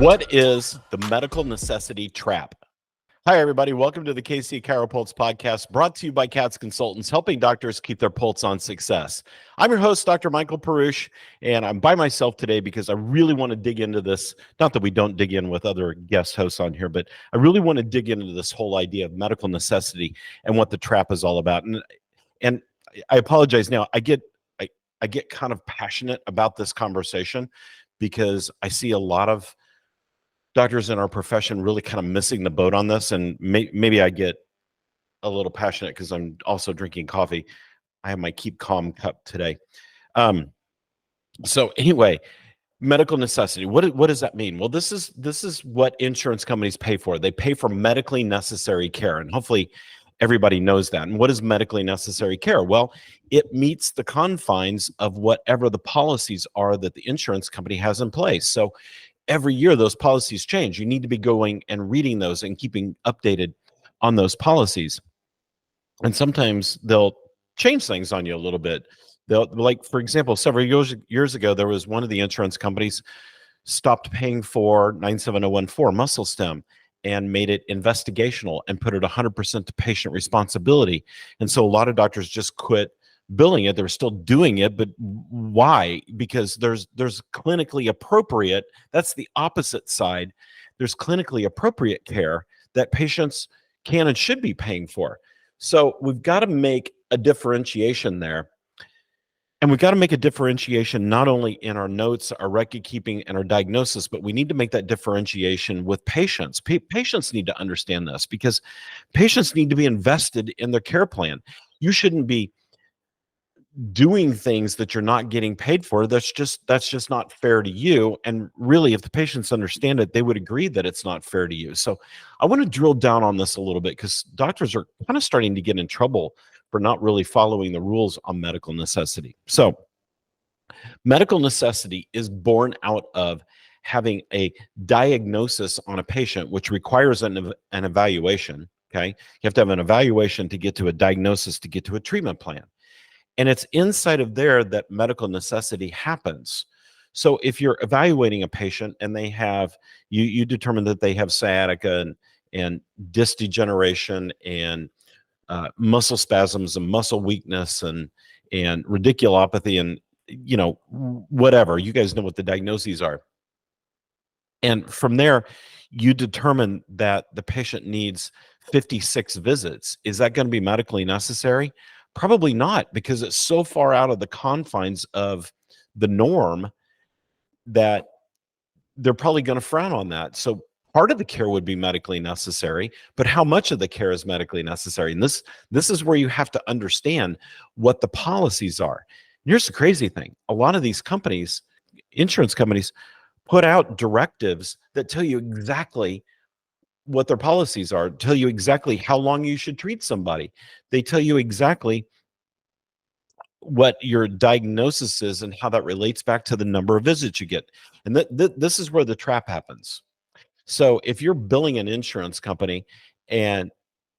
What is the medical necessity trap? Hi, everybody. Welcome to the CHIROPulse podcast, brought to you by CATS Consultants, helping doctors keep their pulse on success. I'm your host, Dr. Michael Perusich, and I'm by myself today because I really want to dig into this. Not that we don't dig in with other guest hosts on here, but I really want to dig into this whole idea of medical necessity and what the trap is all about. And I apologize now. I get kind of passionate about this conversation because I see a lot of doctors in our profession really kind of missing the boat on this, and maybe I get a little passionate because I'm also drinking coffee. I have my Keep Calm cup today. So anyway, medical necessity. What does that mean? Well, this is what insurance companies pay for. They pay for medically necessary care, and hopefully everybody knows that. And what is medically necessary care? Well, it meets the confines of whatever the policies are that the insurance company has in place. So every year those policies change. You need to be going and reading those and keeping updated on those policies. And sometimes they'll change things on you a little bit. They'll, like, for example, several years ago, there was one of the insurance companies stopped paying for 97014 muscle stem and made it investigational and put it 100% to patient responsibility. And so a lot of doctors just quit billing it. They were still doing it, but why? Because there's clinically appropriate, that's the opposite side. There's clinically appropriate care that patients can and should be paying for. So we've got to make a differentiation there. And we've got to make a differentiation not only in our notes, our record keeping, and our diagnosis, but we need to make that differentiation with patients. Patients need to understand this because patients need to be invested in their care plan. You shouldn't be doing things that you're not getting paid for. That's just not fair to you. And really, if the patients understand it, they would agree that it's not fair to you. So I want to drill down on this a little bit because doctors are kind of starting to get in trouble for not really following the rules on medical necessity. So medical necessity is born out of having a diagnosis on a patient, which requires an evaluation. Okay, you have to have an evaluation to get to a diagnosis, to get to a treatment plan. And it's inside of there that medical necessity happens. So if you're evaluating a patient and they have, you determine that they have sciatica and disc degeneration and muscle spasms and muscle weakness and radiculopathy and, whatever. You guys know what the diagnoses are. And from there, you determine that the patient needs 56 visits. Is that going to be medically necessary? Probably not, because it's so far out of the confines of the norm that they're probably going to frown on that. So part of the care would be medically necessary, but how much of the care is medically necessary? And this is where you have to understand what the policies are. Here's the crazy thing. A lot of these companies, insurance companies, put out directives that tell you exactly what their policies are, tell you exactly how long you should treat somebody. They tell you exactly what your diagnosis is and how that relates back to the number of visits you get. And this is where the trap happens. So if you're billing an insurance company and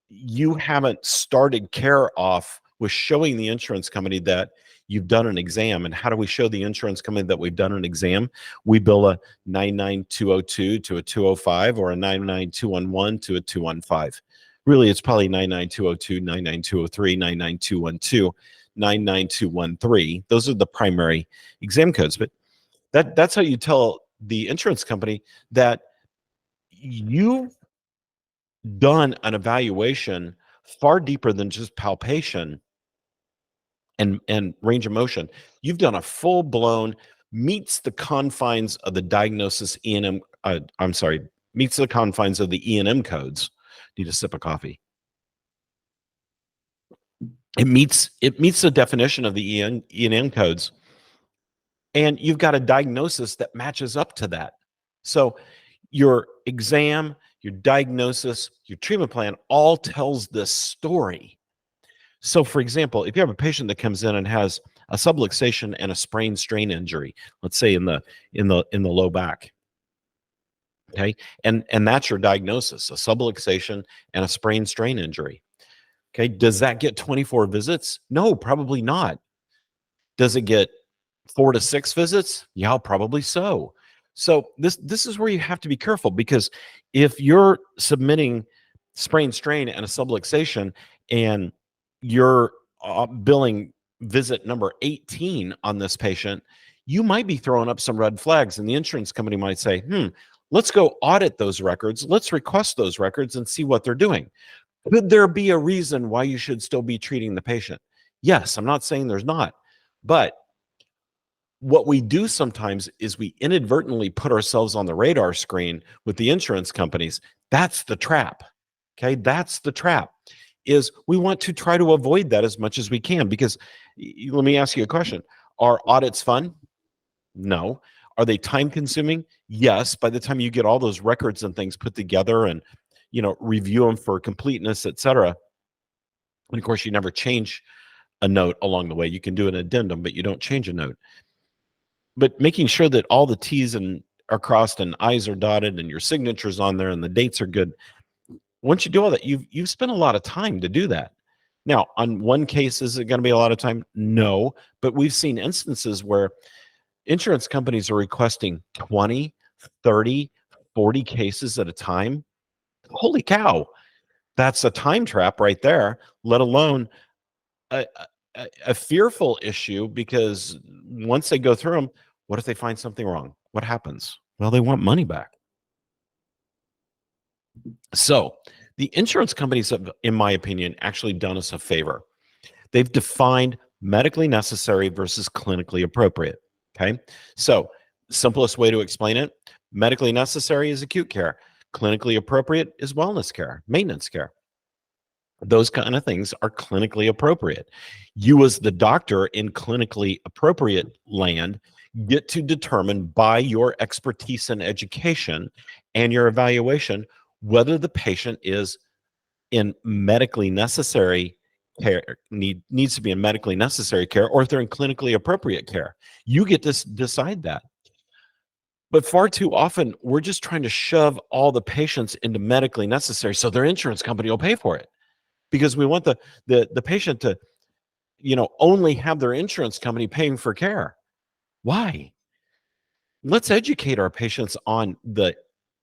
you haven't started care off with showing the insurance company that you've done an exam, and how do we show the insurance company that we've done an exam? We bill a 99202 to a 205 or a 99211 to a 215. Really, it's probably 99202, 99203, 99212, 99213. Those are the primary exam codes. But that's how you tell the insurance company that you've done an evaluation far deeper than just palpation and range of motion. You've done a full-blown, meets the confines of the diagnosis E&M, meets the confines of the E&M codes. Need a sip of coffee. It meets the definition of the E&M codes. And you've got a diagnosis that matches up to that. So your exam, your diagnosis, your treatment plan all tells this story. So for example, if you have a patient that comes in and has a subluxation and a sprain strain injury, let's say in the low back, okay, and that's your diagnosis, a subluxation and a sprain strain injury. Okay, does that get 24 visits? No, probably not. Does it get 4 to 6 visits? Yeah, probably so. So this is where you have to be careful, because if you're submitting sprain strain and a subluxation and you're billing visit number 18 on this patient, you might be throwing up some red flags, and the insurance company might say, let's go audit those records. Let's request those records and see what they're doing. Could there be a reason why you should still be treating the patient? Yes, I'm not saying there's not, but what we do sometimes is we inadvertently put ourselves on the radar screen with the insurance companies. That's the trap. Okay, that's the trap. Is we want to try to avoid that as much as we can, because let me ask you a question. Are audits fun? No. Are they time consuming? Yes. By the time you get all those records and things put together and review them for completeness, etc. And of course, you never change a note along the way. You can do an addendum, but you don't change a note. But making sure that all the T's are crossed and I's are dotted and your signature's on there and the dates are good. Once you do all that, you've spent a lot of time to do that. Now, on one case, is it going to be a lot of time? No, but we've seen instances where insurance companies are requesting 20, 30, 40 cases at a time. Holy cow, that's a time trap right there, let alone a fearful issue, because once they go through them, what if they find something wrong? What happens? Well, they want money back. So the insurance companies have, in my opinion, actually done us a favor. They've defined medically necessary versus clinically appropriate. Okay. So simplest way to explain it, medically necessary is acute care. Clinically appropriate is wellness care, maintenance care. Those kind of things are clinically appropriate. You, as the doctor in clinically appropriate land, get to determine by your expertise and education and your evaluation whether the patient is in medically necessary care, needs to be in medically necessary care, or if they're in clinically appropriate care. You get to decide that. But far too often, we're just trying to shove all the patients into medically necessary so their insurance company will pay for it, because we want the patient to only have their insurance company paying for care. Why? Let's educate our patients on the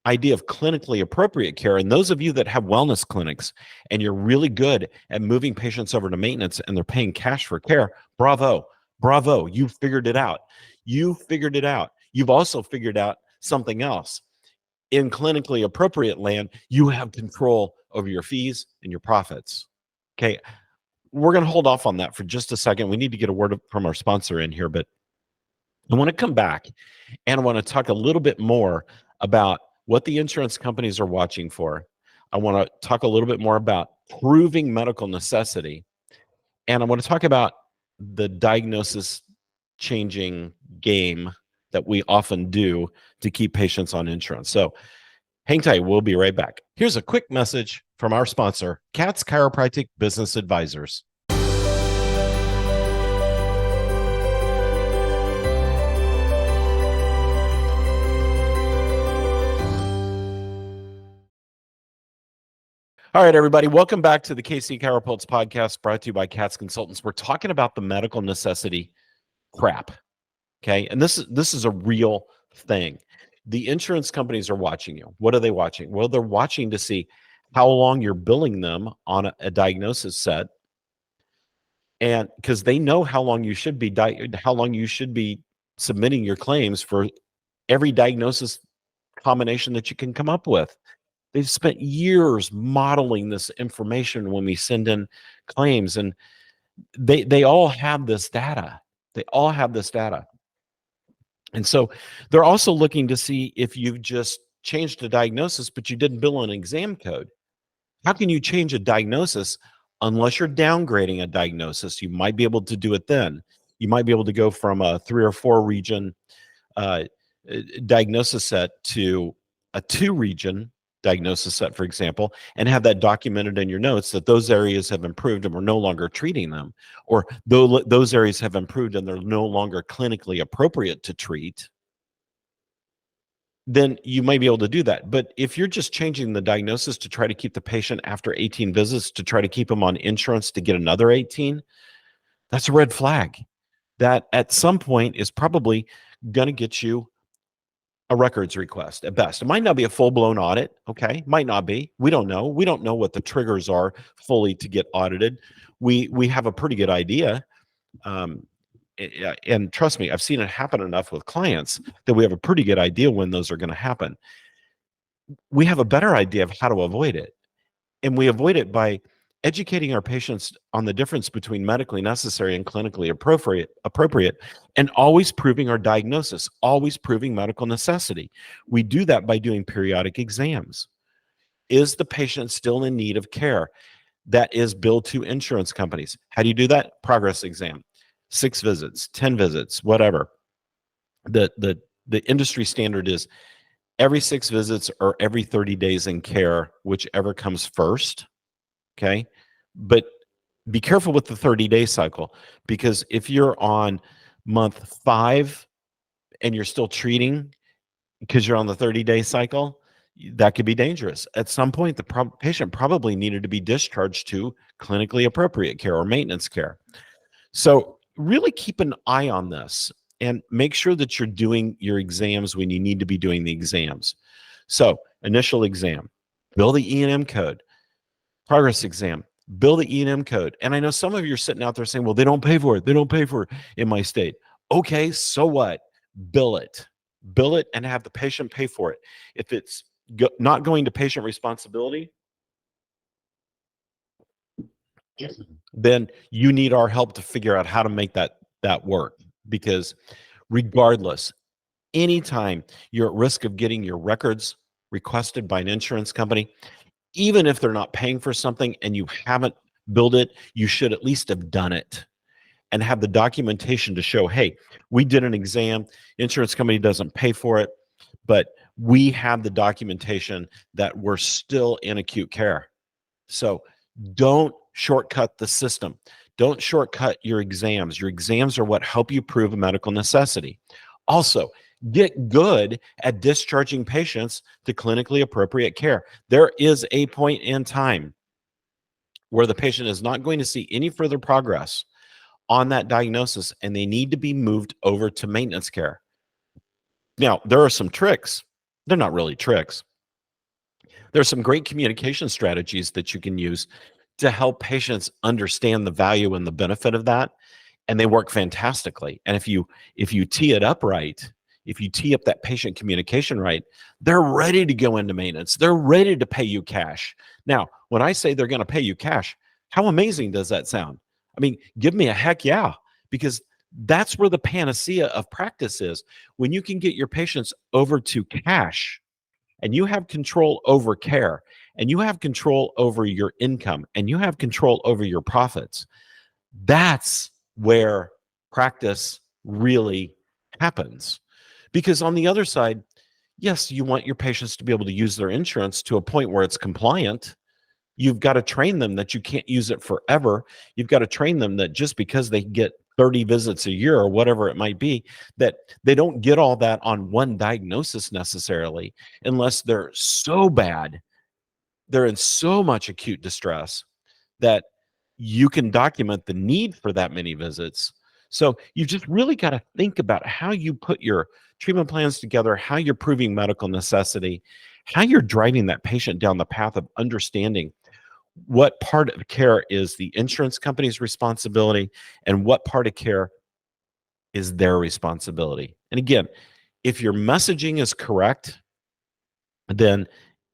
idea of clinically appropriate care. And those of you that have wellness clinics and you're really good at moving patients over to maintenance and they're paying cash for care, bravo, bravo, you figured it out. You figured it out. You've also figured out something else. In clinically appropriate land, you have control over your fees and your profits. Okay, we're going to hold off on that for just a second. We need to get a word from our sponsor in here, but I want to come back and I want to talk a little bit more about what the insurance companies are watching for. I want to talk a little bit more about proving medical necessity. And I want to talk about the diagnosis changing game that we often do to keep patients on insurance. So hang tight. We'll be right back. Here's a quick message from our sponsor, Katz Chiropractic Business Advisors. All right, everybody, welcome back to the KC CHIROPulse podcast, brought to you by Katz Consultants. We're talking about the medical necessity crap, okay? And this is a real thing. The insurance companies are watching you. What are they watching? Well, they're watching to see how long you're billing them on a diagnosis set, and because they know how long you should be submitting your claims for every diagnosis combination that you can come up with. They've spent years modeling this information when we send in claims, and they all have this data. They all have this data. And so they're also looking to see if you've just changed a diagnosis, but you didn't bill an exam code. How can you change a diagnosis unless you're downgrading a diagnosis? You might be able to do it then. You might be able to go from a 3 or 4 region diagnosis set to a 2 region diagnosis set, for example, and have that documented in your notes that those areas have improved and we're no longer treating them, or those areas have improved and they're no longer clinically appropriate to treat. Then you might be able to do that. But if you're just changing the diagnosis to try to keep the patient after 18 visits, to try to keep them on insurance to get another 18, that's a red flag. That at some point is probably going to get you a records request at best. It might not be a full-blown audit, okay? Might not be. We don't know. We don't know what the triggers are fully to get audited. We have a pretty good idea. And trust me, I've seen it happen enough with clients that we have a pretty good idea when those are going to happen. We have a better idea of how to avoid it. And we avoid it by educating our patients on the difference between medically necessary and clinically appropriate, and always proving our diagnosis, always proving medical necessity. We do that by doing periodic exams. Is the patient still in need of care? That is billed to insurance companies. How do you do that? Progress exam. 6 visits, 10 visits, whatever. The industry standard is every 6 visits or every 30 days in care, whichever comes first. Okay. But be careful with the 30-day cycle, because if you're on month 5 and you're still treating because you're on the 30-day cycle, that could be dangerous. At some point, the patient probably needed to be discharged to clinically appropriate care or maintenance care. So really keep an eye on this and make sure that you're doing your exams when you need to be doing the exams. So initial exam, bill the E&M code. Progress exam, bill the E&M code. And I know some of you are sitting out there saying, well, they don't pay for it. They don't pay for it in my state. Okay, so what? Bill it. Bill it and have the patient pay for it. If it's not going to patient responsibility, then you need our help to figure out how to make that work. Because regardless, anytime you're at risk of getting your records requested by an insurance company, even if they're not paying for something and you haven't billed it, you should at least have done it and have the documentation to show, hey, we did an exam, insurance company doesn't pay for it, but we have the documentation that we're still in acute care. So don't shortcut the system. Don't shortcut your exams. Your exams are what help you prove a medical necessity. Also, get good at discharging patients to clinically appropriate care. There is a point in time where the patient is not going to see any further progress on that diagnosis, and they need to be moved over to maintenance care. Now, there are some tricks. They're not really tricks. There are some great communication strategies that you can use to help patients understand the value and the benefit of that, and they work fantastically. And if you tee it up right, if you tee up that patient communication right, they're ready to go into maintenance. They're ready to pay you cash. Now, when I say they're going to pay you cash, how amazing does that sound? I mean, give me a heck yeah, because that's where the panacea of practice is. When you can get your patients over to cash and you have control over care and you have control over your income and you have control over your profits, that's where practice really happens. Because on the other side, yes, you want your patients to be able to use their insurance to a point where it's compliant. You've got to train them that you can't use it forever. You've got to train them that just because they get 30 visits a year or whatever it might be, that they don't get all that on one diagnosis necessarily, unless they're so bad, they're in so much acute distress that you can document the need for that many visits. So you've just really got to think about how you put your treatment plans together, how you're proving medical necessity, how you're driving that patient down the path of understanding what part of care is the insurance company's responsibility and what part of care is their responsibility. And again, if your messaging is correct, then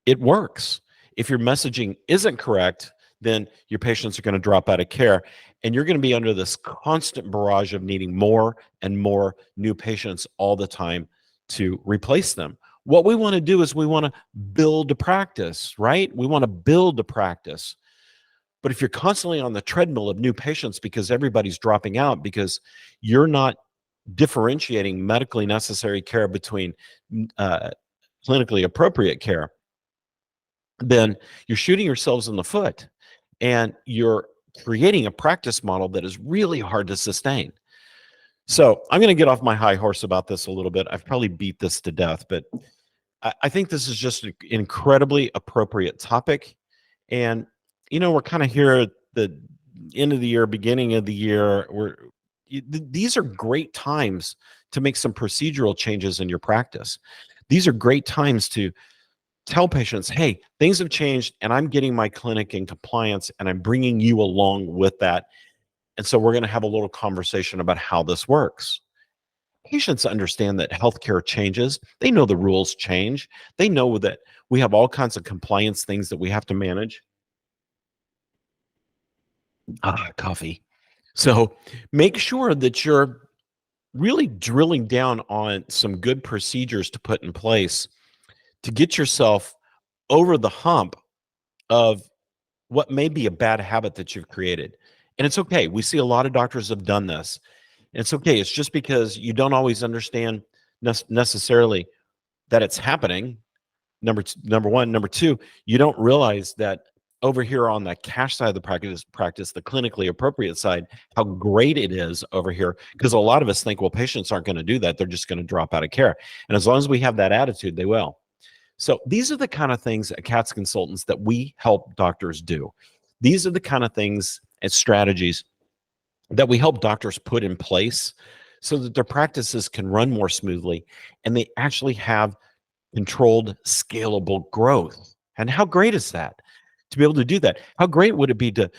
it works. If your messaging isn't correct, then your patients are going to drop out of care, and you're going to be under this constant barrage of needing more and more new patients all the time to replace them. What we want to do is we want to build a practice, right? We want to build a practice. But if you're constantly on the treadmill of new patients because everybody's dropping out because you're not differentiating medically necessary care between clinically appropriate care, then you're shooting yourselves in the foot and you're creating a practice model that is really hard to sustain. So I'm going to get off my high horse about this a little bit. I've probably beat this to death, but I think this is just an incredibly appropriate topic. And, you know, we're kind of here at the end of the year, beginning of the year. These are great times to make some procedural changes in your practice. These are great times to tell patients, hey, things have changed and I'm getting my clinic in compliance and I'm bringing you along with that. And so we're going to have a little conversation about how this works. Patients understand that healthcare changes. They know the rules change. They know that we have all kinds of compliance things that we have to manage. Coffee. So make sure that you're really drilling down on some good procedures to put in place to get yourself over the hump of what may be a bad habit that you've created. And it's okay. We see a lot of doctors have done this. And it's okay. It's just because you don't always understand necessarily that it's happening. Number one. Number two, you don't realize that over here on the cash side of the practice, the clinically appropriate side, how great it is over here. Because a lot of us think, well, patients aren't going to do that. They're just going to drop out of care. And as long as we have that attitude, they will. So these are the kind of things at CATS Consultants that we help doctors do. These are the kind of things and strategies that we help doctors put in place so that their practices can run more smoothly and they actually have controlled, scalable growth. And how great is that to be able to do that? How great would it be to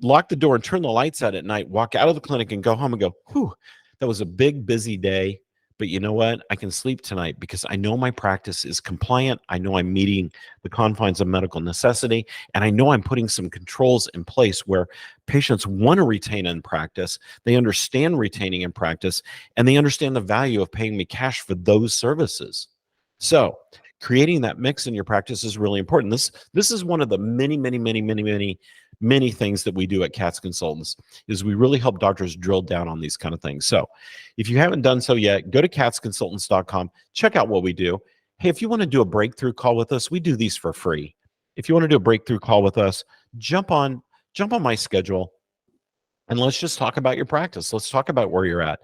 lock the door and turn the lights out at night, walk out of the clinic and go home and go, whew, that was a big, busy day. But you know what? I can sleep tonight because I know my practice is compliant. I know I'm meeting the confines of medical necessity. And I know I'm putting some controls in place where patients want to retain in practice. They understand retaining in practice, and they understand the value of paying me cash for those services. So creating that mix in your practice is really important. This is one of the many things that we do at CATS Consultants is we really help doctors drill down on these kind of things. So if you haven't done so yet, go to catsconsultants.com, check out what we do. Hey, if you want to do a breakthrough call with us, we do these for free. If you want to do a breakthrough call with us, jump on my schedule and let's just talk about your practice. Let's talk about where you're at.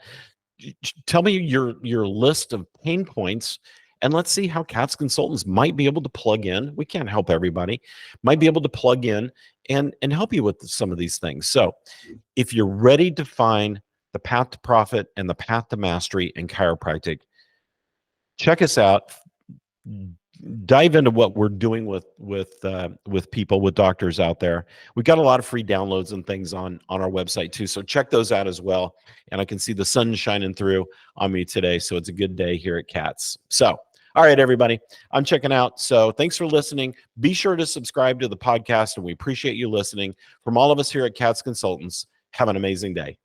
Tell me your list of pain points, and let's see how CATS Consultants might be able to plug in. We can't help everybody. Might be able to plug in and help you with some of these things. So if you're ready to find the path to profit and the path to mastery in chiropractic, check us out. Dive into what we're doing with people, with doctors out there. We've got a lot of free downloads and things on our website too. So check those out as well. And I can see the sun shining through on me today. So it's a good day here at CATS. So, all right, everybody, I'm checking out. So thanks for listening. Be sure to subscribe to the podcast, and we appreciate you listening. From all of us here at CATS Consultants, have an amazing day.